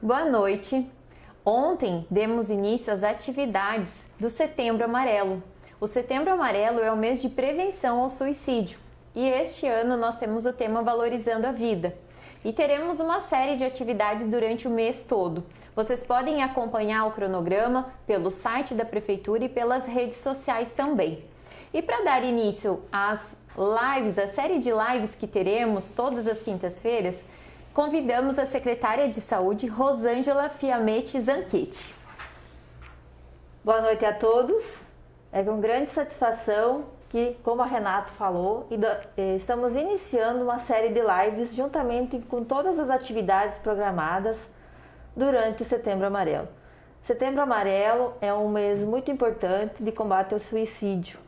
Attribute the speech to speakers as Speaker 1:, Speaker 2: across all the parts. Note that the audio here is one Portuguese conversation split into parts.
Speaker 1: Boa noite. Ontem demos início às atividades do Setembro Amarelo. O Setembro Amarelo é o mês de prevenção ao suicídio e este ano nós temos o tema Valorizando a Vida. E teremos uma série de atividades durante o mês todo. Vocês podem acompanhar o cronograma pelo site da Prefeitura e pelas redes sociais também. E para dar início às lives, a série de lives que teremos todas as quintas-feiras, convidamos a secretária de Saúde, Rosângela Fiametti Zanchetti.
Speaker 2: Boa noite a todos. É com grande satisfação que, como a Renata falou, estamos iniciando uma série de lives juntamente com todas as atividades programadas durante o Setembro Amarelo. Setembro Amarelo é um mês muito importante de combate ao suicídio.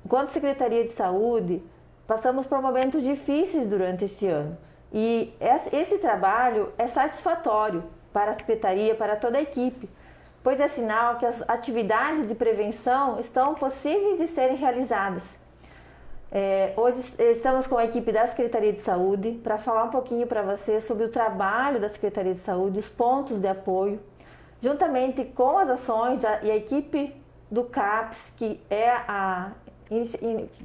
Speaker 2: Enquanto Secretaria de Saúde, passamos por momentos difíceis durante esse ano e esse trabalho é satisfatório para a Secretaria, para toda a equipe, pois é sinal que as atividades de prevenção estão possíveis de serem realizadas. Hoje estamos com a equipe da Secretaria de Saúde para falar um pouquinho para você sobre o trabalho da Secretaria de Saúde, os pontos de apoio, juntamente com as ações e a equipe do CAPS, que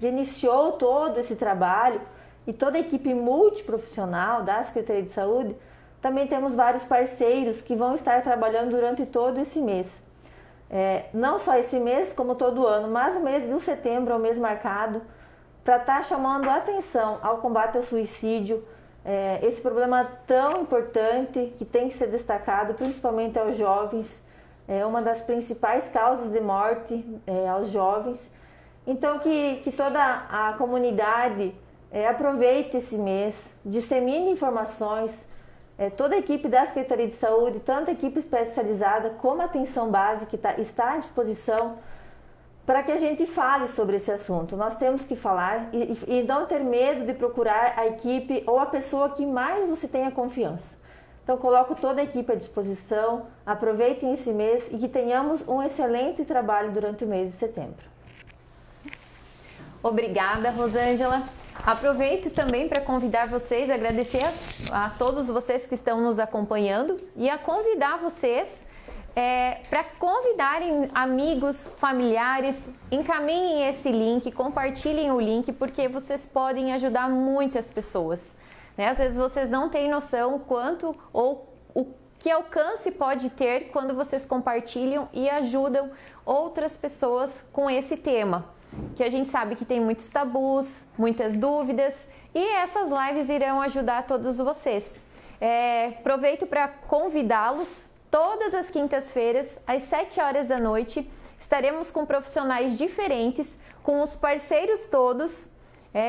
Speaker 2: iniciou todo esse trabalho, e toda a equipe multiprofissional da Secretaria de Saúde. Também temos vários parceiros que vão estar trabalhando durante todo esse mês. Não só esse mês, como todo ano, mas o mês de setembro é o mês marcado para estar chamando a atenção ao combate ao suicídio, esse problema tão importante que tem que ser destacado, principalmente aos jovens, é uma das principais causas de morte aos jovens. Então, que toda a comunidade aproveite esse mês, dissemine informações. Toda a equipe da Secretaria de Saúde, tanto a equipe especializada como a atenção básica, está à disposição para que a gente fale sobre esse assunto. Nós temos que falar e não ter medo de procurar a equipe ou a pessoa que mais você tenha confiança. Então, coloco toda a equipe à disposição, aproveitem esse mês e que tenhamos um excelente trabalho durante o mês de setembro.
Speaker 1: Obrigada, Rosângela. Aproveito também para convidar vocês, agradecer a todos vocês que estão nos acompanhando e a convidar vocês para convidarem amigos, familiares, encaminhem esse link, compartilhem o link, porque vocês podem ajudar muitas pessoas. Às vezes vocês não têm noção quanto ou o que alcance pode ter quando vocês compartilham e ajudam outras pessoas com esse tema, que a gente sabe que tem muitos tabus, muitas dúvidas, e essas lives irão ajudar todos vocês. Aproveito para convidá-los. Todas as quintas-feiras, às 7 horas da noite, estaremos com profissionais diferentes, com os parceiros todos.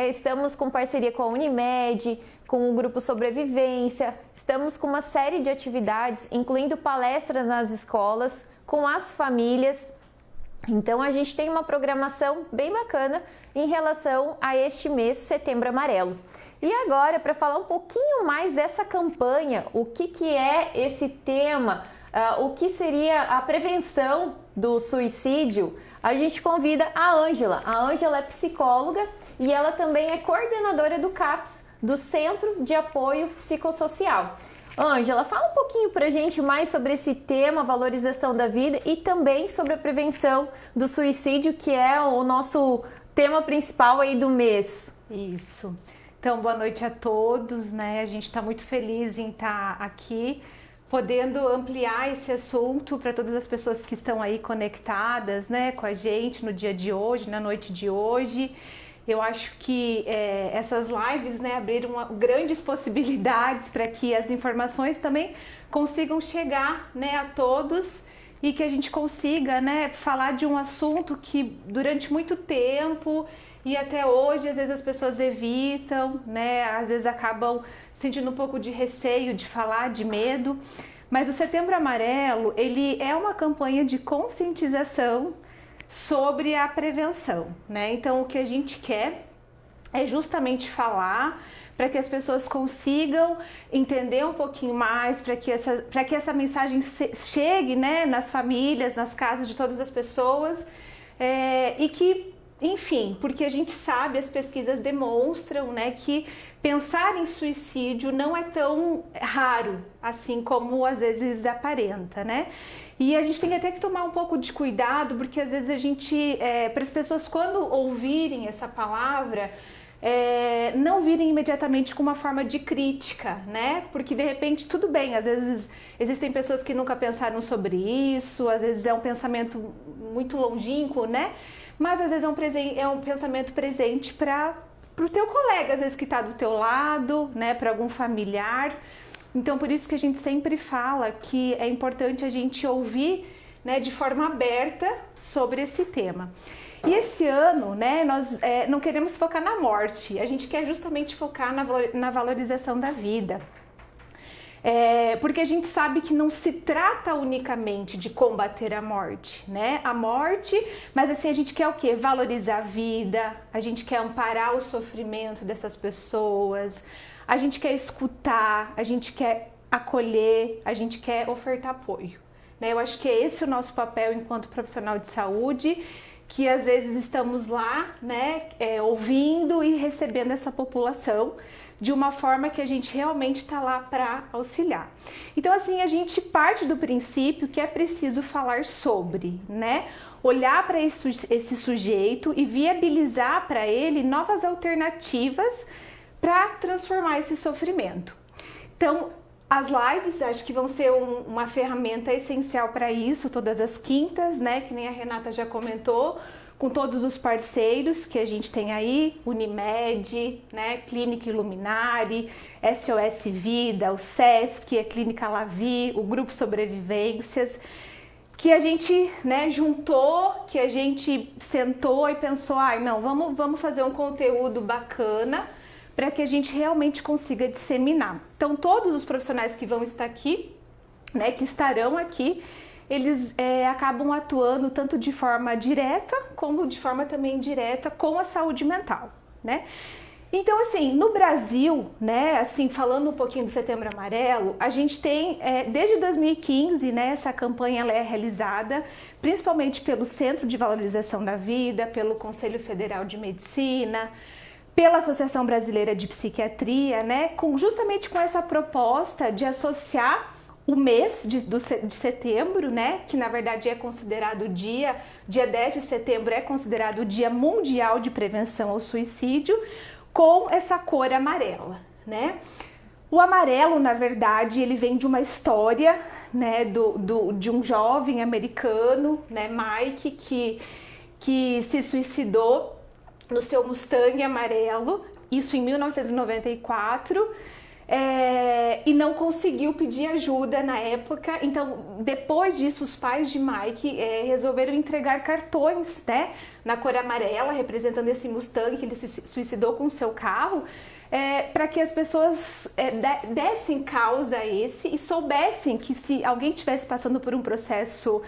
Speaker 1: Estamos com parceria com a Unimed, com o Grupo Sobrevivência, estamos com uma série de atividades, incluindo palestras nas escolas, com as famílias. Então a gente tem uma programação bem bacana em relação a este mês Setembro Amarelo. E agora, para falar um pouquinho mais dessa campanha, o que é esse tema, o que seria a prevenção do suicídio, a gente convida a Ângela. A Ângela é psicóloga e ela também é coordenadora do CAPS, do Centro de Apoio Psicossocial. Ângela, fala um pouquinho pra gente mais sobre esse tema, valorização da vida, e também sobre a prevenção do suicídio, que é o nosso tema principal aí do mês.
Speaker 3: Isso. Então, boa noite a todos, né? A gente está muito feliz em estar aqui, podendo ampliar esse assunto para todas as pessoas que estão aí conectadas, né, com a gente no dia de hoje, na noite de hoje. Eu acho que essas lives, né, abriram grandes possibilidades para que as informações também consigam chegar, né, a todos e que a gente consiga, né, falar de um assunto que durante muito tempo e até hoje às vezes as pessoas evitam, né, às vezes acabam sentindo um pouco de receio de falar, de medo. Mas o Setembro Amarelo, ele é uma campanha de conscientização sobre a prevenção, né? Então o que a gente quer é justamente falar para que as pessoas consigam entender um pouquinho mais, para que essa mensagem chegue, né, nas famílias, nas casas de todas as pessoas, e que, enfim, porque a gente sabe, as pesquisas demonstram, né, que pensar em suicídio não é tão raro, assim como às vezes aparenta, né? E a gente tem até que tomar um pouco de cuidado, porque às vezes a gente, para as pessoas quando ouvirem essa palavra, não virem imediatamente com uma forma de crítica, né? Porque de repente tudo bem, às vezes existem pessoas que nunca pensaram sobre isso, às vezes é um pensamento muito longínquo, né? Mas às vezes é um pensamento presente para o teu colega, às vezes que está do teu lado, né? Para algum familiar. Então por isso que a gente sempre fala que é importante a gente ouvir, né, de forma aberta sobre esse tema. E esse ano, né, nós não queremos focar na morte, a gente quer justamente focar na valorização da vida. Porque a gente sabe que não se trata unicamente de combater a morte, né? A morte, mas assim, a gente quer o quê? Valorizar a vida, a gente quer amparar o sofrimento dessas pessoas, a gente quer escutar, a gente quer acolher, a gente quer ofertar apoio, né? Eu acho que é esse o nosso papel enquanto profissional de saúde, que às vezes estamos lá, né, ouvindo e recebendo essa população de uma forma que a gente realmente está lá para auxiliar. Então, assim, a gente parte do princípio que é preciso falar sobre, né? Olhar para esse sujeito e viabilizar para ele novas alternativas para transformar esse sofrimento. Então, as lives acho que vão ser uma ferramenta essencial para isso, todas as quintas, né? Que nem a Renata já comentou, com todos os parceiros que a gente tem aí, Unimed, né, Clínica Iluminari, SOS Vida, o SESC, a Clínica Lavi, o Grupo Sobrevivências, que a gente, né, juntou, que a gente sentou e pensou, não, vamos fazer um conteúdo bacana para que a gente realmente consiga disseminar. Então, todos os profissionais que vão estar aqui, né, que estarão aqui, eles acabam atuando tanto de forma direta como de forma também indireta com a saúde mental, né? Então, assim, no Brasil, né, assim, falando um pouquinho do Setembro Amarelo, a gente tem, desde 2015, né, essa campanha ela é realizada principalmente pelo Centro de Valorização da Vida, pelo Conselho Federal de Medicina, pela Associação Brasileira de Psiquiatria, né, justamente com essa proposta de associar o mês de setembro, né, que na verdade é considerado dia 10 de setembro é considerado o Dia Mundial de Prevenção ao Suicídio, com essa cor amarela, né? O amarelo, na verdade, ele vem de uma história, né, de um jovem americano, né, Mike, que se suicidou no seu Mustang amarelo, isso em 1994, e não conseguiu pedir ajuda na época. Então, depois disso, os pais de Mike resolveram entregar cartões, né, na cor amarela, representando esse Mustang que ele se suicidou com o seu carro, para que as pessoas dessem causa a esse e soubessem que se alguém estivesse passando por um processo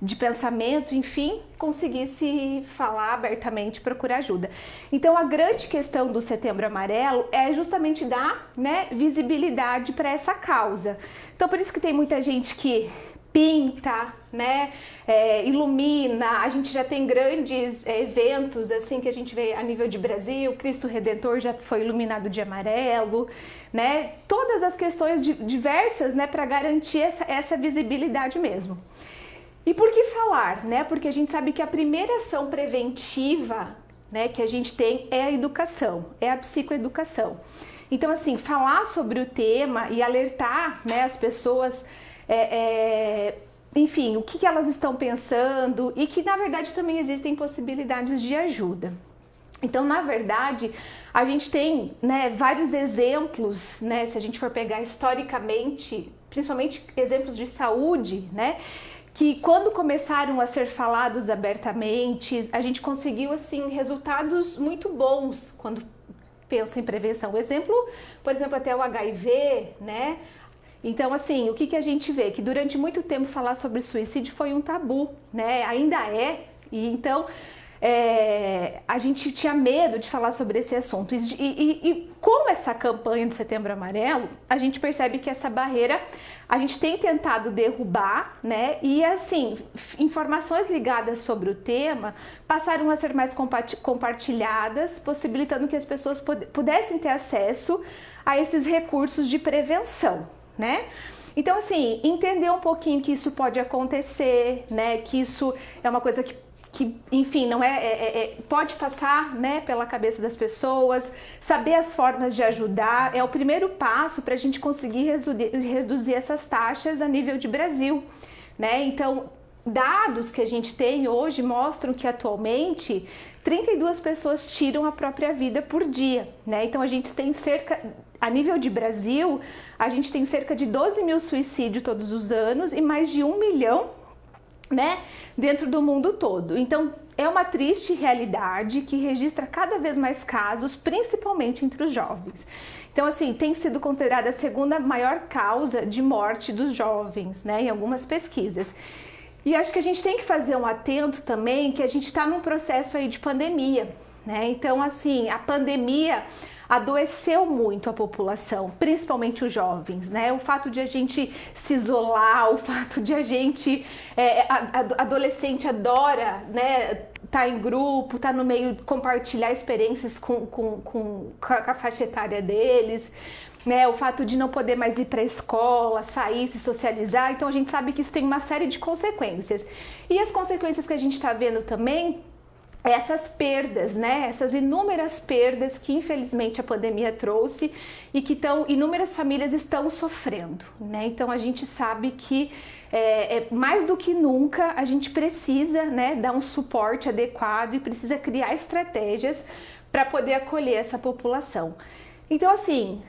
Speaker 3: de pensamento, enfim, conseguisse falar abertamente, procurar ajuda. Então, a grande questão do Setembro Amarelo é justamente dar, né, visibilidade para essa causa. Então, por isso que tem muita gente que pinta, né, ilumina. A gente já tem grandes eventos assim que a gente vê a nível de Brasil. Cristo Redentor já foi iluminado de amarelo, né? Todas as questões diversas, né, para garantir essa visibilidade mesmo. E por que falar, né? Porque a gente sabe que a primeira ação preventiva, né, que a gente tem é a educação, é a psicoeducação. Então, assim, falar sobre o tema e alertar, né, as pessoas, enfim, o que elas estão pensando e que, na verdade, também existem possibilidades de ajuda. Então, na verdade, a gente tem, né, vários exemplos, né, se a gente for pegar historicamente, principalmente exemplos de saúde, né, que quando começaram a ser falados abertamente, a gente conseguiu, assim, resultados muito bons quando pensa em prevenção. O exemplo, por exemplo, até o HIV, né? Então, assim, o que a gente vê? Que durante muito tempo falar sobre suicídio foi um tabu, né? Ainda é. E então, a gente tinha medo de falar sobre esse assunto. E com essa campanha do Setembro Amarelo, a gente percebe que essa barreira a gente tem tentado derrubar, né? E assim, informações ligadas sobre o tema passaram a ser mais compartilhadas, possibilitando que as pessoas pudessem ter acesso a esses recursos de prevenção, né? Então, assim, entender um pouquinho que isso pode acontecer, né? Que isso é uma coisa que enfim, não pode passar, né, pela cabeça das pessoas, saber as formas de ajudar é o primeiro passo para a gente conseguir reduzir essas taxas a nível de Brasil, né? Então, dados que a gente tem hoje mostram que atualmente 32 pessoas tiram a própria vida por dia, né? Então a gente tem a nível de Brasil, a gente tem cerca de 12 mil suicídios todos os anos e mais de 1 milhão, né, dentro do mundo todo. Então é uma triste realidade que registra cada vez mais casos, principalmente entre os jovens. Então, assim, tem sido considerada a segunda maior causa de morte dos jovens, né, em algumas pesquisas. E acho que a gente tem que fazer um atento também, que a gente está num processo aí de pandemia, né? Então, assim, a pandemia adoeceu muito a população, principalmente os jovens, né? O fato de a gente se isolar, o fato de a gente, adolescente adora, né, tá em grupo, tá no meio, compartilhar experiências com a faixa etária deles, né? O fato de não poder mais ir para a escola, sair, se socializar. Então a gente sabe que isso tem uma série de consequências. E as consequências que a gente está vendo também, essas perdas, né? Essas inúmeras perdas que infelizmente a pandemia trouxe e que inúmeras famílias estão sofrendo, né? Então a gente sabe que mais do que nunca a gente precisa, né, dar um suporte adequado e precisa criar estratégias para poder acolher essa população. Então, assim,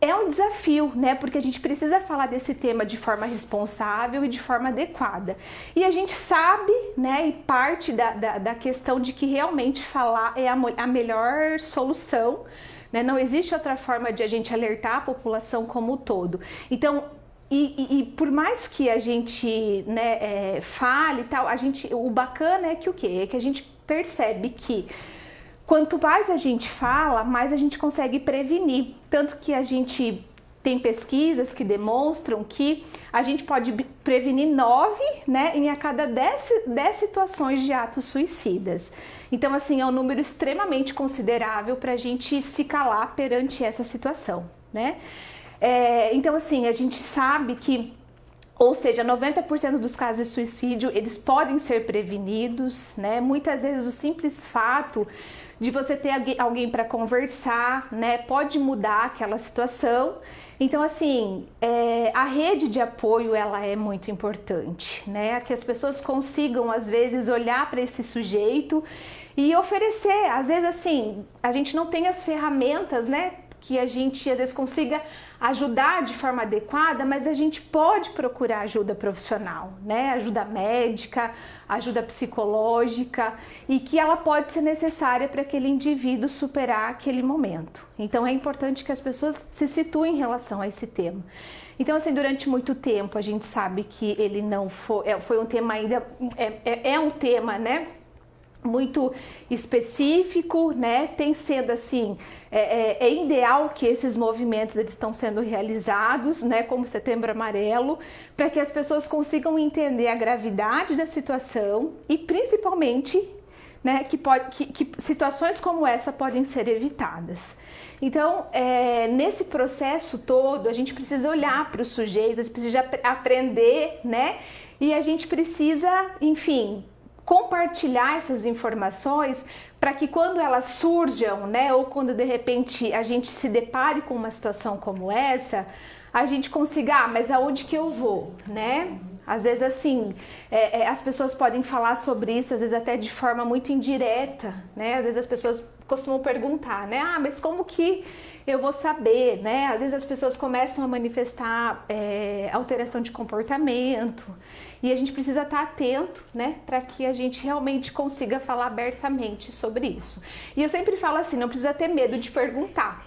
Speaker 3: é um desafio, né? Porque a gente precisa falar desse tema de forma responsável e de forma adequada. E a gente sabe, né? E parte da questão de que realmente falar é a melhor solução, né? Não existe outra forma de a gente alertar a população como um todo. Então, por mais que a gente, né, fale e tal, o bacana é que o quê? É que a gente percebe que quanto mais a gente fala, mais a gente consegue prevenir. Tanto que a gente tem pesquisas que demonstram que a gente pode prevenir 9, né, em a cada 10 situações de atos suicidas. Então, assim, é um número extremamente considerável para a gente se calar perante essa situação, né? Então, assim, a gente sabe que, ou seja, 90% dos casos de suicídio, eles podem ser prevenidos, né? Muitas vezes o simples fato de você ter alguém para conversar, né, pode mudar aquela situação. Então, assim, a rede de apoio, ela é muito importante, né? Que as pessoas consigam, às vezes, olhar para esse sujeito e oferecer. Às vezes, assim, a gente não tem as ferramentas, né, que a gente, às vezes, consiga ajudar de forma adequada, mas a gente pode procurar ajuda profissional, né? Ajuda médica, ajuda psicológica, e que ela pode ser necessária para aquele indivíduo superar aquele momento. Então é importante que as pessoas se situem em relação a esse tema. Então, assim, durante muito tempo a gente sabe que ele não foi um tema ainda, é um tema, né, muito específico, né? Tem sendo assim, é ideal que esses movimentos eles estão sendo realizados, né? Como Setembro Amarelo, para que as pessoas consigam entender a gravidade da situação e principalmente, né, que situações como essa podem ser evitadas. Então, nesse processo todo, a gente precisa olhar para o sujeito, a gente precisa aprender, né? E a gente precisa, enfim, compartilhar essas informações para que quando elas surjam, né, ou quando de repente a gente se depare com uma situação como essa, a gente consiga, mas aonde que eu vou, né? Às vezes, assim, as pessoas podem falar sobre isso, às vezes até de forma muito indireta, né? Às vezes as pessoas costumam perguntar, né? Mas como que eu vou saber, né? Às vezes as pessoas começam a manifestar alteração de comportamento e a gente precisa estar atento, né? Para que a gente realmente consiga falar abertamente sobre isso. E eu sempre falo assim, não precisa ter medo de perguntar.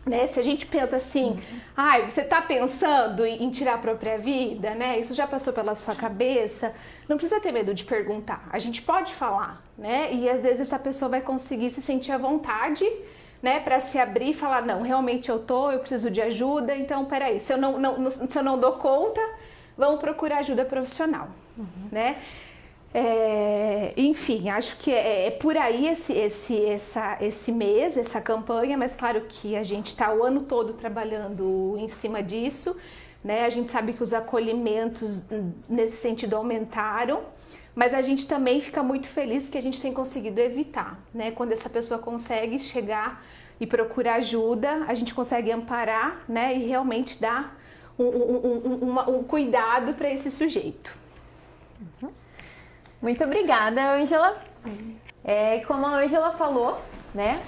Speaker 3: né? Se a gente pensa assim, ai, você tá pensando em tirar a própria vida, né? Isso já passou pela sua cabeça. Não precisa ter medo de perguntar. A gente pode falar, né? E às vezes essa pessoa vai conseguir se sentir à vontade, né, para se abrir e falar, não, realmente eu preciso de ajuda, então peraí, se eu não dou conta, vamos procurar ajuda profissional, né? Enfim, acho que é por aí esse mês, essa campanha, mas claro que a gente está o ano todo trabalhando em cima disso, né? A gente sabe que os acolhimentos nesse sentido aumentaram, mas a gente também fica muito feliz que a gente tem conseguido evitar, né? Quando essa pessoa consegue chegar e procurar ajuda, a gente consegue amparar, né? E realmente dar um cuidado para esse sujeito.
Speaker 1: Muito obrigada, Ângela. Como a Ângela falou, né?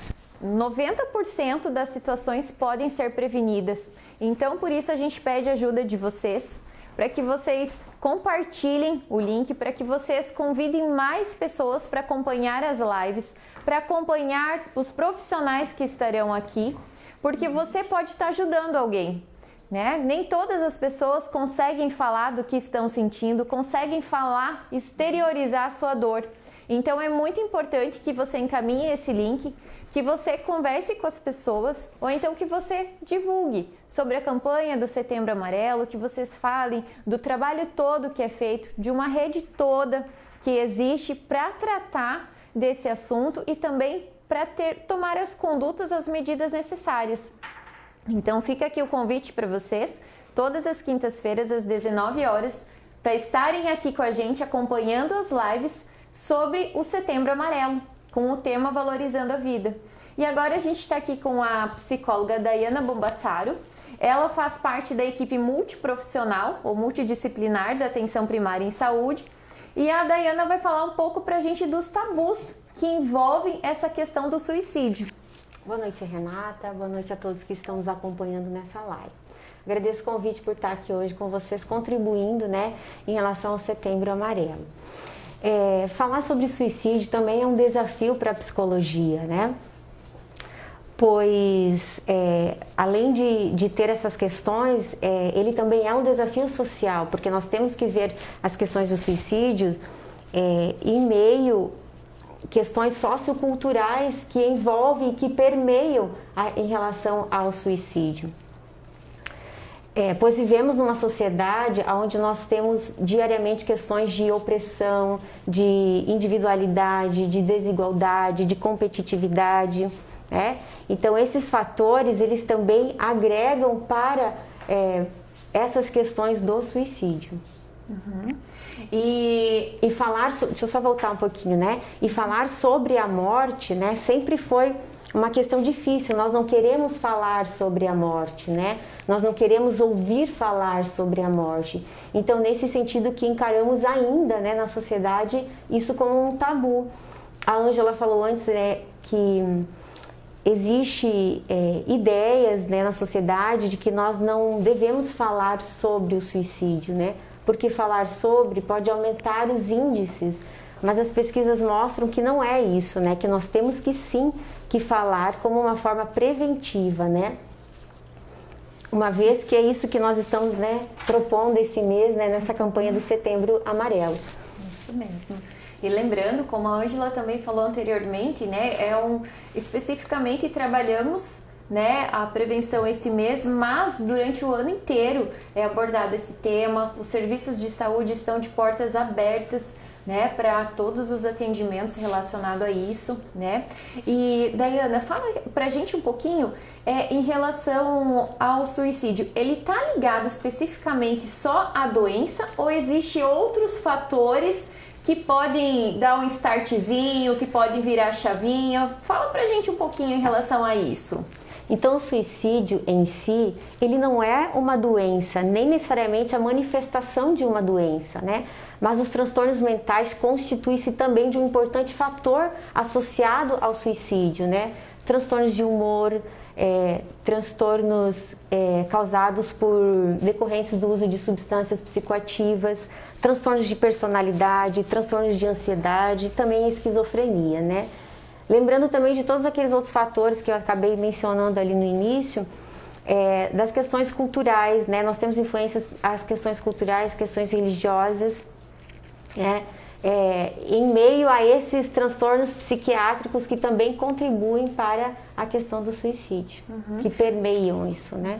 Speaker 1: 90% das situações podem ser prevenidas. Então, por isso a gente pede ajuda de vocês, para que vocês compartilhem o link, para que vocês convidem mais pessoas para acompanhar as lives, para acompanhar os profissionais que estarão aqui, porque você pode estar ajudando alguém, né? Nem todas as pessoas conseguem falar do que estão sentindo, conseguem falar, exteriorizar a sua dor. Então é muito importante que você encaminhe esse link, que você converse com as pessoas, ou então que você divulgue sobre a campanha do Setembro Amarelo, que vocês falem do trabalho todo que é feito, de uma rede toda que existe para tratar desse assunto e também para tomar as condutas, as medidas necessárias. Então fica aqui o convite para vocês, todas as quintas-feiras às 19 horas, para estarem aqui com a gente acompanhando as lives sobre o Setembro Amarelo, com o tema Valorizando a Vida. E agora a gente está aqui com a psicóloga Daiana Bombassaro. Ela faz parte da equipe multiprofissional ou multidisciplinar da atenção primária em saúde. E a Daiana vai falar um pouco para a gente dos tabus que envolvem essa questão do suicídio.
Speaker 4: Boa noite, Renata. Boa noite a todos que estão nos acompanhando nessa live. Agradeço o convite por estar aqui hoje com vocês, contribuindo, né, em relação ao Setembro Amarelo. Falar sobre suicídio também é um desafio para a psicologia, né? Pois, além de ter essas questões, ele também é um desafio social, porque nós temos que ver as questões do suicídio em meio a questões socioculturais que envolvem e que permeiam em relação ao suicídio. Pois vivemos numa sociedade onde nós temos diariamente questões de opressão, de individualidade, de desigualdade, de competitividade, né? Então esses fatores, eles também agregam para essas questões do suicídio. E falar, deixa eu só voltar um pouquinho, né? E falar sobre a morte, né, sempre foi uma questão difícil. Nós não queremos falar sobre a morte, né? Nós não queremos ouvir falar sobre a morte. Então, nesse sentido que encaramos ainda, né, na sociedade, isso como um tabu. A Ângela falou antes, né, que existe ideias, né, na sociedade de que nós não devemos falar sobre o suicídio, né? Porque falar sobre pode aumentar os índices, mas as pesquisas mostram que não é isso, né? Que nós temos que sim que falar como uma forma preventiva, né? Uma vez que é isso que nós estamos, né, propondo esse mês, né, nessa campanha do Setembro Amarelo.
Speaker 1: Isso mesmo. E lembrando, como a Ângela também falou anteriormente, né, especificamente trabalhamos, né, a prevenção esse mês, mas durante o ano inteiro é abordado esse tema. Os serviços de saúde estão de portas abertas, né, para todos os atendimentos relacionados a isso, né? E Daiana, fala pra gente um pouquinho em relação ao suicídio. Ele tá ligado especificamente só à doença ou existe outros fatores que podem dar um startzinho, que podem virar a chavinha? Fala pra gente um pouquinho em relação a isso.
Speaker 4: Então, o suicídio em si, ele não é uma doença, nem necessariamente a manifestação de uma doença, né? Mas os transtornos mentais constituem-se também de um importante fator associado ao suicídio, né? Transtornos de humor, transtornos causados por decorrentes do uso de substâncias psicoativas, transtornos de personalidade, transtornos de ansiedade, também a esquizofrenia, né? Lembrando também de todos aqueles outros fatores que eu acabei mencionando ali no início, das questões culturais, né? Nós temos influências as questões culturais, questões religiosas, em meio a esses transtornos psiquiátricos que também contribuem para a questão do suicídio, que permeiam isso, né?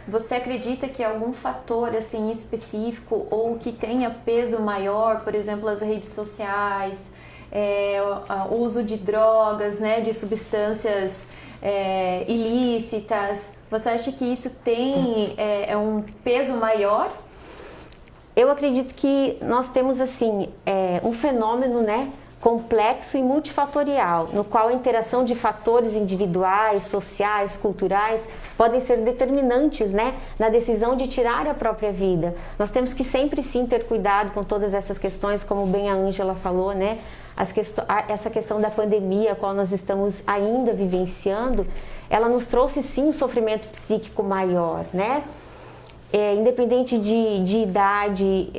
Speaker 1: Você acredita que algum fator assim específico ou que tenha peso maior, por exemplo, as redes sociais, o uso de drogas, né, de substâncias ilícitas, você acha que isso tem um peso maior?
Speaker 4: Eu acredito que nós temos assim um fenômeno, né, complexo e multifatorial, no qual a interação de fatores individuais, sociais, culturais podem ser determinantes, né, na decisão de tirar a própria vida. Nós temos que sempre sim ter cuidado com todas essas questões, como bem a Ângela falou, né, essa questão da pandemia, a qual nós estamos ainda vivenciando, ela nos trouxe sim um sofrimento psíquico maior, né? Independente de idade,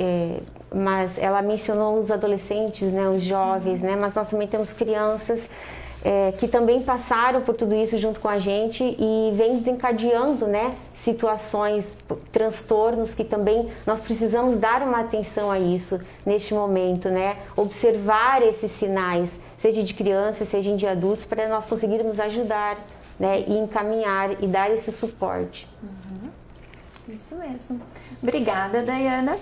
Speaker 4: mas ela mencionou os adolescentes, né, os jovens, né, mas nós também temos crianças que também passaram por tudo isso junto com a gente e vem desencadeando, né, situações, transtornos que também nós precisamos dar uma atenção a isso neste momento, né, observar esses sinais, seja de crianças, seja de adultos, para nós conseguirmos ajudar, né, e encaminhar e dar esse suporte.
Speaker 1: Isso mesmo. Obrigada, Dayana.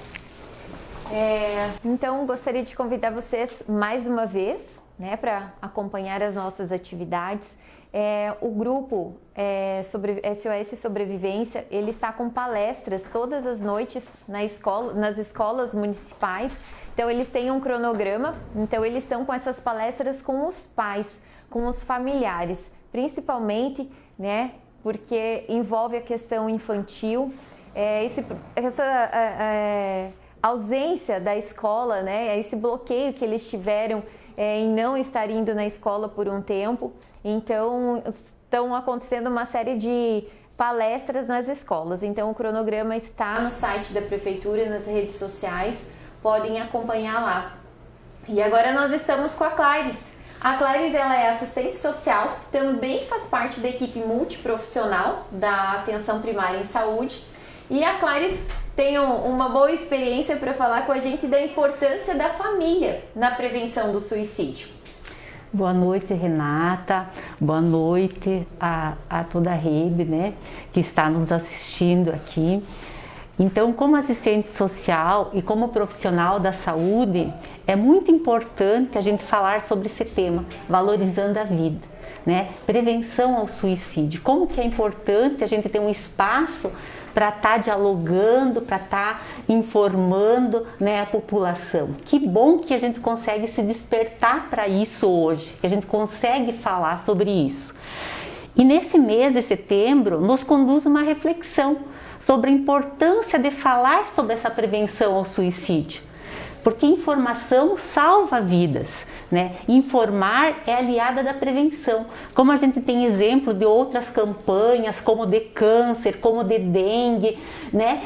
Speaker 1: Então, gostaria de convidar vocês mais uma vez, né, para acompanhar as nossas atividades. O grupo sobre SOS Sobrevivência, ele está com palestras todas as noites nas escolas municipais. Então, eles têm um cronograma. Então, eles estão com essas palestras com os pais, com os familiares, principalmente, né, porque envolve a questão infantil. Essa ausência da escola, né, esse bloqueio que eles tiveram em não estar indo na escola por um tempo. Então, estão acontecendo uma série de palestras nas escolas. Então, o cronograma está no site da Prefeitura, nas redes sociais, podem acompanhar lá. E agora nós estamos com a Clarice. A Clarice, ela é assistente social, também faz parte da equipe multiprofissional da Atenção Primária em Saúde. E a Clarice tem uma boa experiência para falar com a gente da importância da família na prevenção do suicídio.
Speaker 5: Boa noite, Renata. Boa noite a toda a rede, né, que está nos assistindo aqui. Então, como assistente social e como profissional da saúde, é muito importante a gente falar sobre esse tema, valorizando a vida, né? Prevenção ao suicídio. Como que é importante a gente ter um espaço para estar dialogando, para estar informando, né, a população. Que bom que a gente consegue se despertar para isso hoje, que a gente consegue falar sobre isso. E nesse mês de setembro nos conduz uma reflexão sobre a importância de falar sobre essa prevenção ao suicídio. Porque informação salva vidas, né? Informar é aliada da prevenção. Como a gente tem exemplo de outras campanhas, como de câncer, como de dengue, né?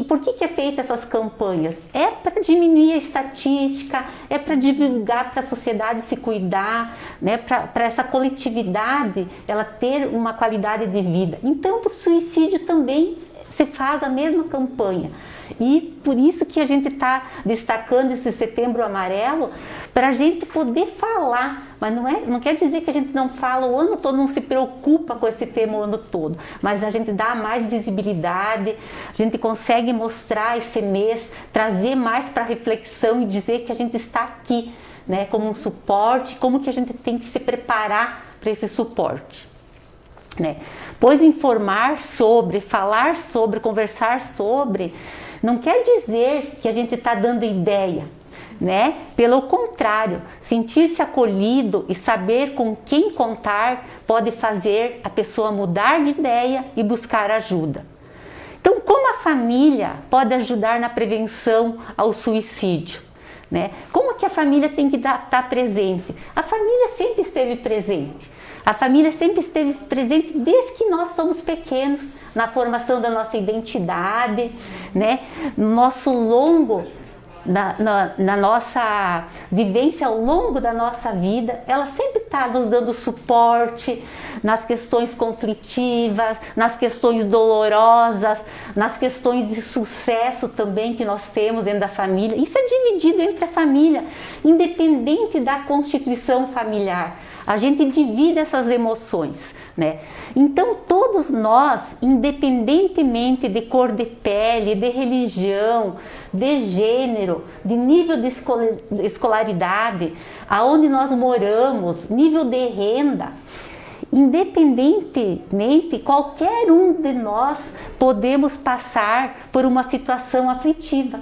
Speaker 5: Por que é feita essas campanhas? É para diminuir a estatística, é para divulgar para a sociedade se cuidar, né? Para essa coletividade ela ter uma qualidade de vida. Então, para o suicídio também se faz a mesma campanha. E por isso que a gente está destacando esse Setembro Amarelo, para a gente poder falar, mas não quer dizer que a gente não fala o ano todo, não se preocupa com esse tema o ano todo, mas a gente dá mais visibilidade, a gente consegue mostrar esse mês, trazer mais para reflexão e dizer que a gente está aqui, né, como um suporte, como que a gente tem que se preparar para esse suporte, né? Pois informar sobre, falar sobre, conversar sobre, não quer dizer que a gente está dando ideia, né? Pelo contrário, sentir-se acolhido e saber com quem contar pode fazer a pessoa mudar de ideia e buscar ajuda. Então, como a família pode ajudar na prevenção ao suicídio, né? Como que a família tem que estar presente? A família sempre esteve presente. A família sempre esteve presente desde que nós somos pequenos, na formação da nossa identidade, né? No nosso longo na nossa vivência ao longo da nossa vida, ela sempre está nos dando suporte nas questões conflitivas, nas questões dolorosas, nas questões de sucesso também que nós temos dentro da família. Isso é dividido entre a família, independente da constituição familiar. A gente divide essas emoções, né? Então todos nós, independentemente de cor de pele, de religião, de gênero, de nível de escolaridade, aonde nós moramos, nível de renda, independentemente, qualquer um de nós podemos passar por uma situação aflitiva,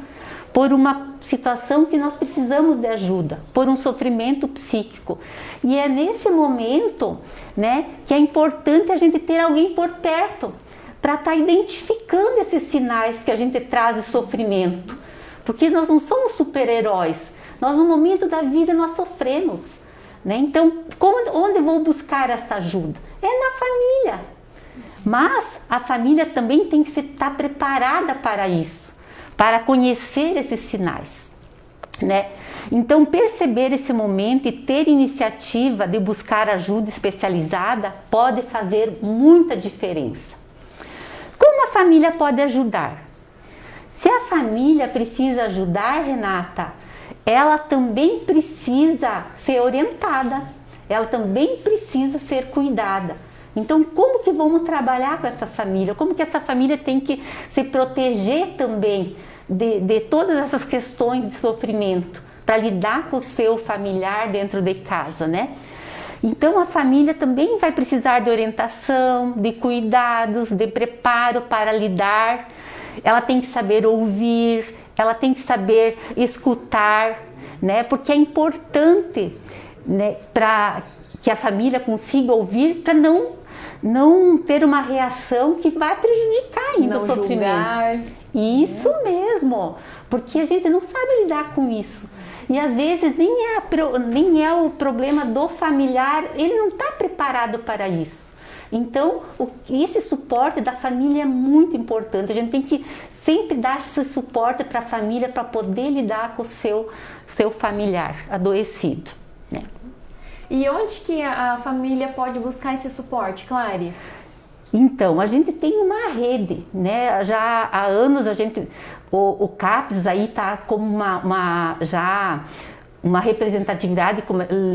Speaker 5: por uma situação que nós precisamos de ajuda, por um sofrimento psíquico. E é nesse momento, né, que é importante a gente ter alguém por perto para estar identificando esses sinais que a gente traz de sofrimento. Porque nós não somos super-heróis. Nós, no momento da vida, nós sofremos, né? Então, onde vou buscar essa ajuda? É na família. Mas a família também tem que estar preparada para isso, para conhecer esses sinais, né? Então, perceber esse momento e ter iniciativa de buscar ajuda especializada pode fazer muita diferença. Como a família pode ajudar? Se a família precisa ajudar, Renata, ela também precisa ser orientada, ela também precisa ser cuidada. Então, como que vamos trabalhar com essa família? Como que essa família tem que se proteger também de todas essas questões de sofrimento, para lidar com o seu familiar dentro de casa, né? Então, a família também vai precisar de orientação, de cuidados, de preparo para lidar. Ela tem que saber ouvir, ela tem que saber escutar, né? Porque é importante, né, para que a família consiga ouvir, para não ter uma reação que vai prejudicar ainda o sofrimento. Julgar. Isso mesmo, porque a gente não sabe lidar com isso. E às vezes nem é o problema do familiar, ele não está preparado para isso. Então, esse suporte da família é muito importante. A gente tem que sempre dar esse suporte para a família para poder lidar com o seu familiar adoecido, né?
Speaker 1: E onde que a família pode buscar esse suporte, Clarice?
Speaker 5: Então, a gente tem uma rede, né? Já há anos o CAPS aí está como uma representatividade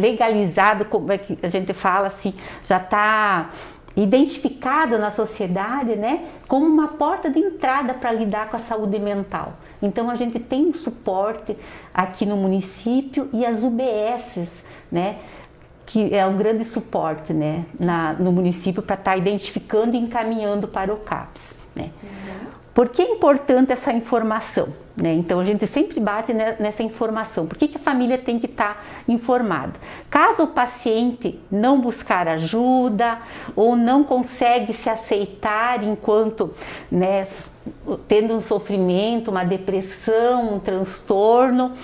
Speaker 5: legalizado, como é que a gente fala assim, já está identificado na sociedade, né, como uma porta de entrada para lidar com a saúde mental. Então a gente tem um suporte aqui no município e as UBSs, né, que é um grande suporte, né, no município para estar identificando e encaminhando para o CAPS, né. Por que é importante essa informação, né? Então a gente sempre bate nessa informação. Por que a família tem que estar informada? Caso o paciente não buscar ajuda ou não consegue se aceitar enquanto, né, tendo um sofrimento, uma depressão, um transtorno,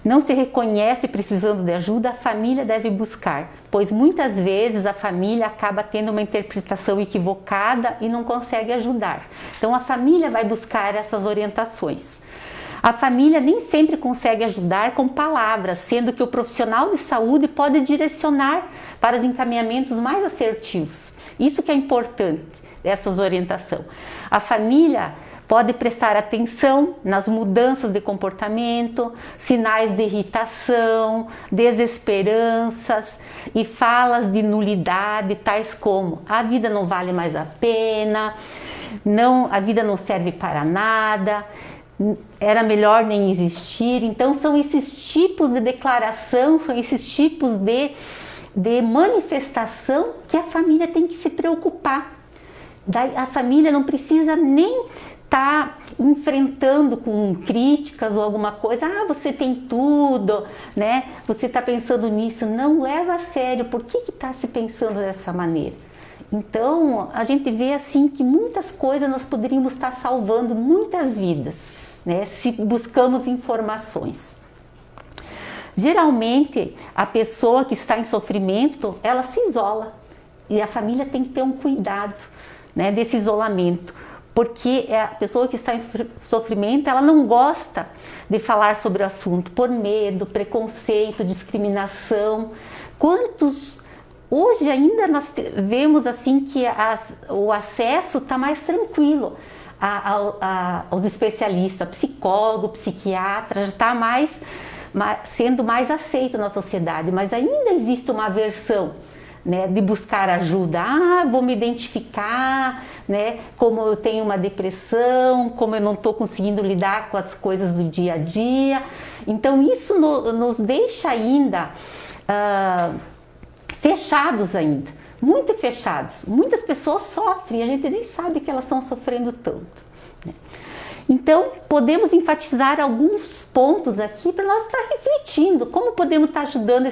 Speaker 5: não se reconhece precisando de ajuda, a família deve buscar, pois muitas vezes a família acaba tendo uma interpretação equivocada e não consegue ajudar. Então a família vai buscar essas orientações. A família nem sempre consegue ajudar com palavras, sendo que o profissional de saúde pode direcionar para os encaminhamentos mais assertivos. Isso que é importante, essas orientações. A família pode prestar atenção nas mudanças de comportamento, sinais de irritação, desesperanças e falas de nulidade, tais como a vida não vale mais a pena, a vida não serve para nada, era melhor nem existir. Então são esses tipos de declaração, são esses tipos de manifestação que a família tem que se preocupar. A família não precisa nem tá enfrentando com críticas ou alguma coisa, você tem tudo, né? Você está pensando nisso, não leva a sério, por que está se pensando dessa maneira? Então, a gente vê assim que muitas coisas nós poderíamos estar salvando muitas vidas, né? Se buscamos informações. Geralmente, a pessoa que está em sofrimento, ela se isola e a família tem que ter um cuidado, né, desse isolamento. porque a pessoa que está em sofrimento, ela não gosta de falar sobre o assunto por medo, preconceito, discriminação. Quantos hoje ainda nós vemos assim que o acesso está mais tranquilo aos especialistas, psicólogo, psiquiatra, já está sendo mais aceito na sociedade, mas ainda existe uma aversão, né, de buscar ajuda. Vou me identificar, né, como eu tenho uma depressão, como eu não estou conseguindo lidar com as coisas do dia a dia. Então isso nos deixa ainda fechados ainda, muito fechados. Muitas pessoas sofrem, a gente nem sabe que elas estão sofrendo tanto, né? Então, podemos enfatizar alguns pontos aqui para nós estar refletindo como podemos estar ajudando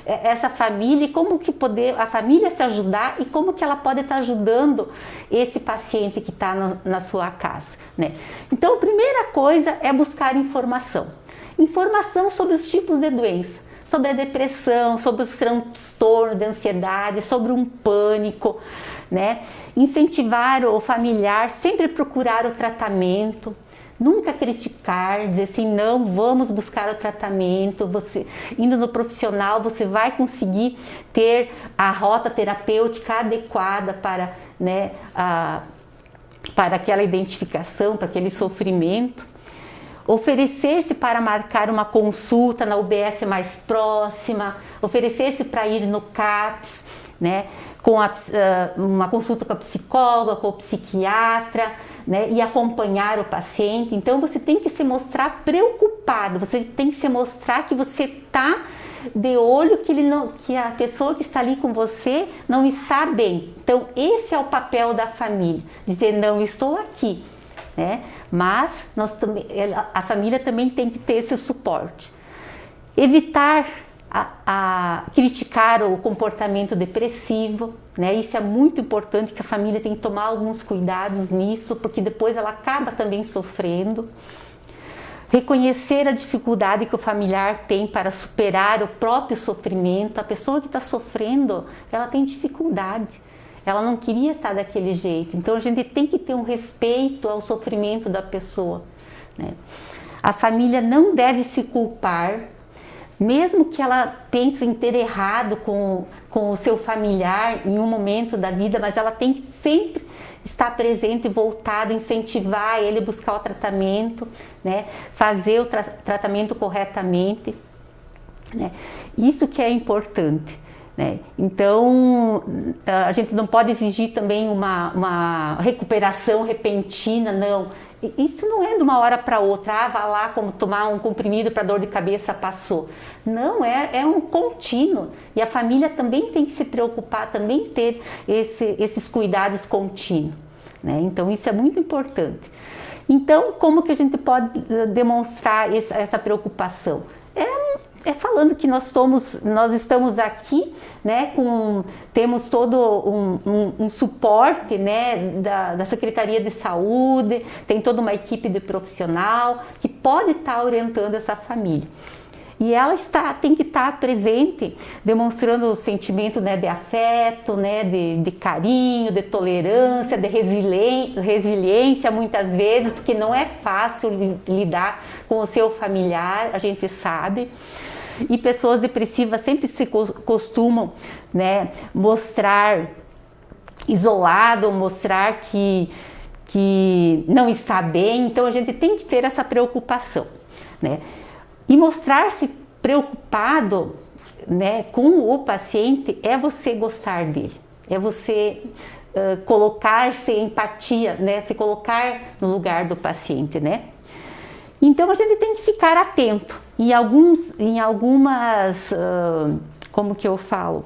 Speaker 5: essa família, e como que a família se ajudar e como que ela pode estar ajudando esse paciente que está na sua casa, né? Então, a primeira coisa é buscar informação. Informação sobre os tipos de doença, sobre a depressão, sobre os transtornos de ansiedade, sobre um pânico, né? Incentivar o familiar, sempre procurar o tratamento, nunca criticar, dizer assim, não, vamos buscar o tratamento. Você indo no profissional, você vai conseguir ter a rota terapêutica adequada para, né, para aquela identificação, para aquele sofrimento. Oferecer-se para marcar uma consulta na UBS mais próxima, oferecer-se para ir no CAPS, né, com uma consulta com a psicóloga, com o psiquiatra, né, e acompanhar o paciente. Então você tem que se mostrar preocupado, você tem que se mostrar que você está de olho, que a pessoa que está ali com você não está bem. Então esse é o papel da família, dizer, não, estou aqui, né? Mas a família também tem que ter esse suporte. Evitar criticar o comportamento depressivo, né? Isso é muito importante, que a família tem que tomar alguns cuidados nisso, porque depois ela acaba também sofrendo. Reconhecer a dificuldade que o familiar tem para superar o próprio sofrimento. A pessoa que está sofrendo, ela tem dificuldade, ela não queria estar daquele jeito. Então a gente tem que ter um respeito ao sofrimento da pessoa, né? A família não deve se culpar, mesmo que ela pense em ter errado com o seu familiar em um momento da vida, mas ela tem que sempre estar presente e voltada, incentivar ele a buscar o tratamento, né? Fazer o tratamento corretamente, né? Isso que é importante, né? Então, a gente não pode exigir também uma recuperação repentina, não. Isso não é de uma hora para outra, vá lá como tomar um comprimido para dor de cabeça, passou. Não, é um contínuo. E a família também tem que se preocupar, também ter esses cuidados contínuos, né? Então isso é muito importante. Então, como que a gente pode demonstrar essa preocupação? É falando que nós estamos aqui, né, temos todo um suporte, né, da Secretaria de Saúde, tem toda uma equipe de profissional que pode estar orientando essa família. E ela tem que estar presente, demonstrando o sentimento, né, de afeto, né, de carinho, de tolerância, de resiliência muitas vezes, porque não é fácil lidar com o seu familiar, a gente sabe. E pessoas depressivas sempre se costumam, né, mostrar isolado, mostrar que não está bem. Então a gente tem que ter essa preocupação, né? E mostrar-se preocupado, né, com o paciente é você gostar dele, é você colocar-se em empatia, né, se colocar no lugar do paciente, né? Então a gente tem que ficar atento em algumas, como que eu falo,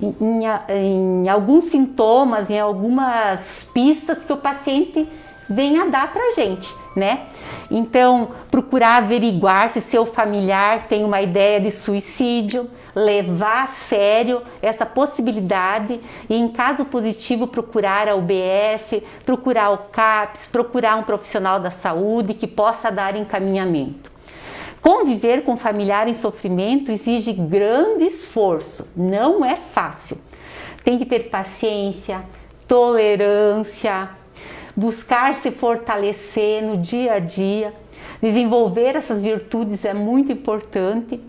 Speaker 5: em alguns sintomas, em algumas pistas que o paciente vem a dar para a gente, né? Então, procurar averiguar se seu familiar tem uma ideia de suicídio, levar a sério essa possibilidade e, em caso positivo, procurar a UBS, procurar o CAPS, procurar um profissional da saúde que possa dar encaminhamento. Conviver com familiar em sofrimento exige grande esforço, não é fácil. Tem que ter paciência, tolerância, buscar se fortalecer no dia a dia, desenvolver essas virtudes é muito importante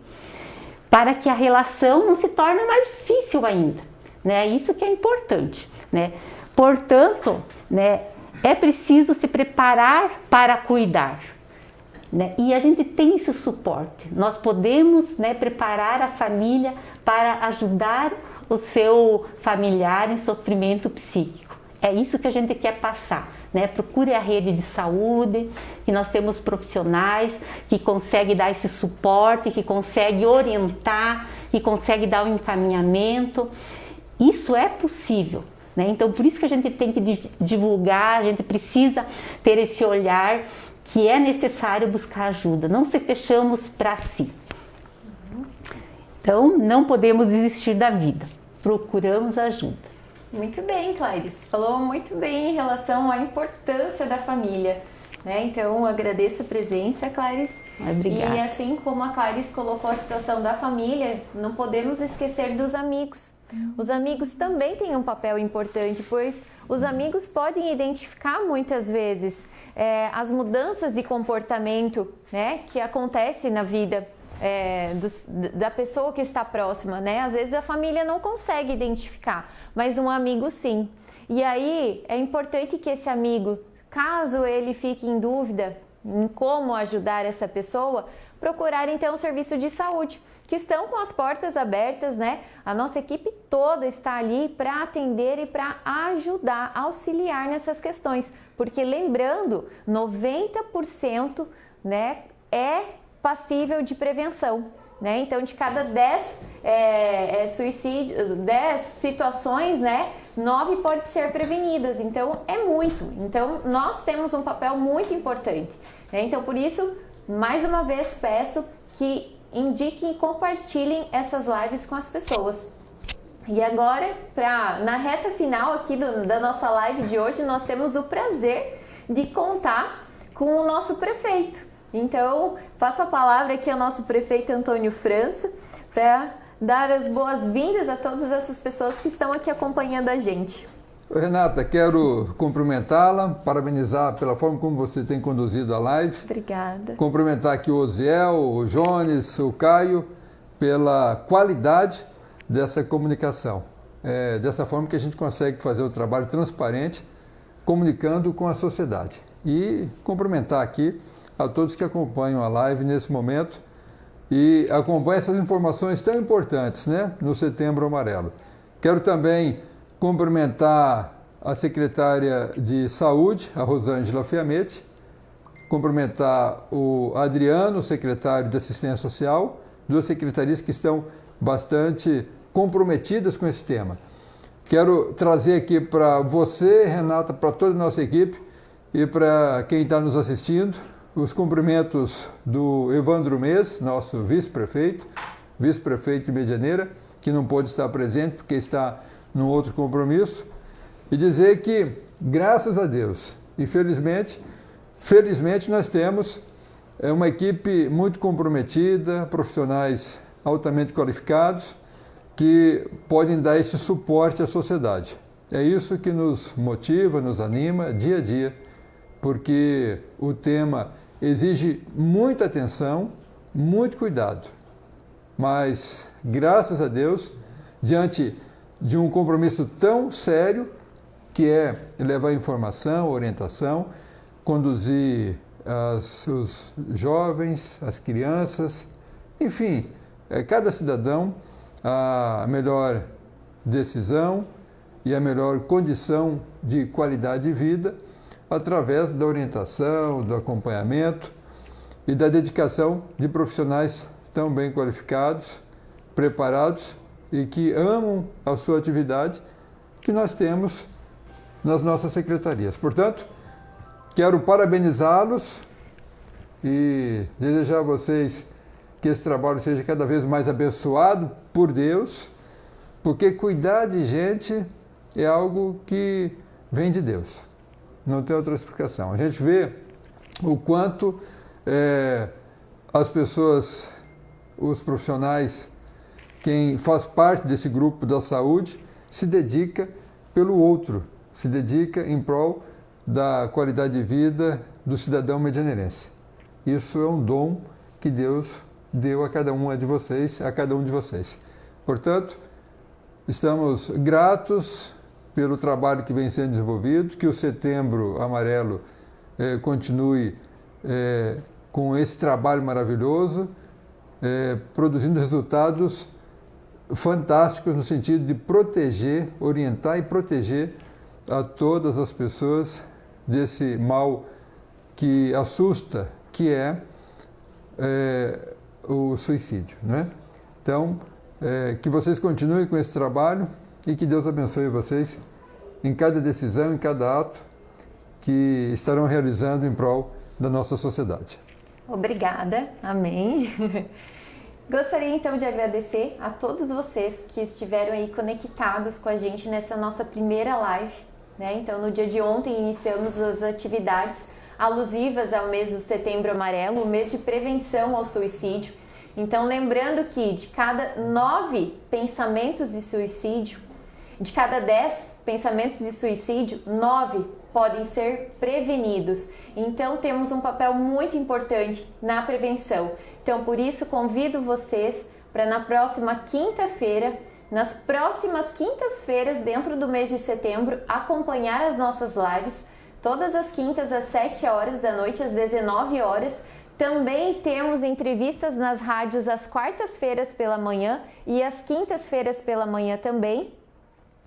Speaker 5: para que a relação não se torne mais difícil ainda, né? Isso que é importante, né? Portanto, né, é preciso se preparar para cuidar, né? E a gente tem esse suporte. Nós podemos, né, preparar a família para ajudar o seu familiar em sofrimento psíquico. É isso que a gente quer passar, né? Procure a rede de saúde, que nós temos profissionais que conseguem dar esse suporte, que conseguem orientar, que conseguem dar um encaminhamento. Isso é possível, né? Então, por isso que a gente tem que divulgar, a gente precisa ter esse olhar que é necessário buscar ajuda. Não se fechamos para si. Então, não podemos desistir da vida. Procuramos ajuda.
Speaker 1: Muito bem, Clarice. Falou muito bem em relação à importância da família, né? Então, agradeço a presença, Clarice.
Speaker 5: Obrigada.
Speaker 1: E assim como a Clarice colocou a situação da família, não podemos esquecer dos amigos. Os amigos também têm um papel importante, pois os amigos podem identificar muitas vezes as mudanças de comportamento, né, que acontecem na vida da pessoa que está próxima, né? Às vezes a família não consegue identificar, mas um amigo sim. E aí é importante que esse amigo, caso ele fique em dúvida em como ajudar essa pessoa, procurar então o serviço de saúde, que estão com as portas abertas, né? A nossa equipe toda está ali para atender e para ajudar, auxiliar nessas questões, porque lembrando, 90%, né, é passível de prevenção, né? Então, de cada 10 10 situações, né, 9 podem ser prevenidas. Então, é muito. Então, nós temos um papel muito importante, né? Então, por isso, mais uma vez, peço que indiquem e compartilhem essas lives com as pessoas. E agora, na reta final aqui da nossa live de hoje, nós temos o prazer de contar com o nosso prefeito. Então, passo a palavra aqui ao nosso prefeito Antônio França para dar as boas-vindas a todas essas pessoas que estão aqui acompanhando a gente.
Speaker 6: Oi, Renata, quero cumprimentá-la, parabenizar pela forma como você tem conduzido a live.
Speaker 1: Obrigada. Cumprimentar
Speaker 6: aqui o Osiel, o Jones, o Caio, pela qualidade dessa comunicação. É dessa forma que a gente consegue fazer o trabalho transparente, comunicando com a sociedade. E cumprimentar aqui a todos que acompanham a live nesse momento e acompanham essas informações tão importantes, né, no Setembro Amarelo. Quero também cumprimentar a secretária de Saúde, a Rosângela Fiametti, cumprimentar o Adriano, secretário de Assistência Social, duas secretarias que estão bastante comprometidas com esse tema. Quero trazer aqui para você, Renata, para toda a nossa equipe e para quem está nos assistindo, os cumprimentos do Evandro Mês, nosso vice-prefeito de Medianeira, que não pôde estar presente porque está num outro compromisso, e dizer que, graças a Deus e felizmente nós temos uma equipe muito comprometida, profissionais altamente qualificados, que podem dar esse suporte à sociedade. É isso que nos motiva, nos anima dia a dia, porque o tema exige muita atenção, muito cuidado. Mas, graças a Deus, diante de um compromisso tão sério, que é levar informação, orientação, conduzir os jovens, as crianças, enfim, cada cidadão a melhor decisão e a melhor condição de qualidade de vida através da orientação, do acompanhamento e da dedicação de profissionais tão bem qualificados, preparados e que amam a sua atividade que nós temos nas nossas secretarias. Portanto, quero parabenizá-los e desejar a vocês que esse trabalho seja cada vez mais abençoado por Deus, porque cuidar de gente é algo que vem de Deus. Não tem outra explicação. A gente vê o quanto as pessoas, os profissionais, quem faz parte desse grupo da saúde, se dedica pelo outro, se dedica em prol da qualidade de vida do cidadão medianeirense. Isso é um dom que Deus deu a cada uma de vocês, a cada um de vocês. Portanto, estamos gratos pelo trabalho que vem sendo desenvolvido, que o Setembro Amarelo continue com esse trabalho maravilhoso, produzindo resultados fantásticos no sentido de proteger, orientar e proteger a todas as pessoas desse mal que assusta, que é o suicídio, né? Então, que vocês continuem com esse trabalho e que Deus abençoe vocês em cada decisão, em cada ato que estarão realizando em prol da nossa sociedade.
Speaker 1: Obrigada, amém. Gostaria então de agradecer a todos vocês que estiveram aí conectados com a gente nessa nossa primeira live, né? Então, no dia de ontem iniciamos as atividades alusivas ao mês do Setembro Amarelo, o mês de prevenção ao suicídio. Então, lembrando que de cada 9 pensamentos de suicídio, de cada 10 pensamentos de suicídio, 9 podem ser prevenidos. Então, temos um papel muito importante na prevenção. Então, por isso, convido vocês para na próxima quinta-feira, nas próximas quintas-feiras, dentro do mês de setembro, acompanhar as nossas lives, todas as quintas às 7 horas da noite, às 19 horas. Também temos entrevistas nas rádios às quartas-feiras pela manhã e às quintas-feiras pela manhã também.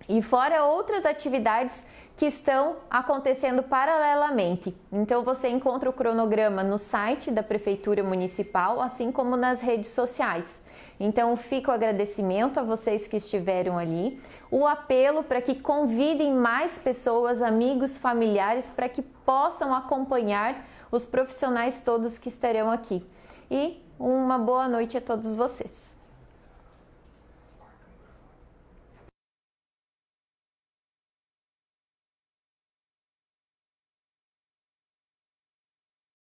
Speaker 1: E fora outras atividades que estão acontecendo paralelamente. Então você encontra o cronograma no site da Prefeitura Municipal, assim como nas redes sociais. Então fica o agradecimento a vocês que estiveram ali, o apelo para que convidem mais pessoas, amigos, familiares, para que possam acompanhar os profissionais todos que estarão aqui. E uma boa noite a todos vocês.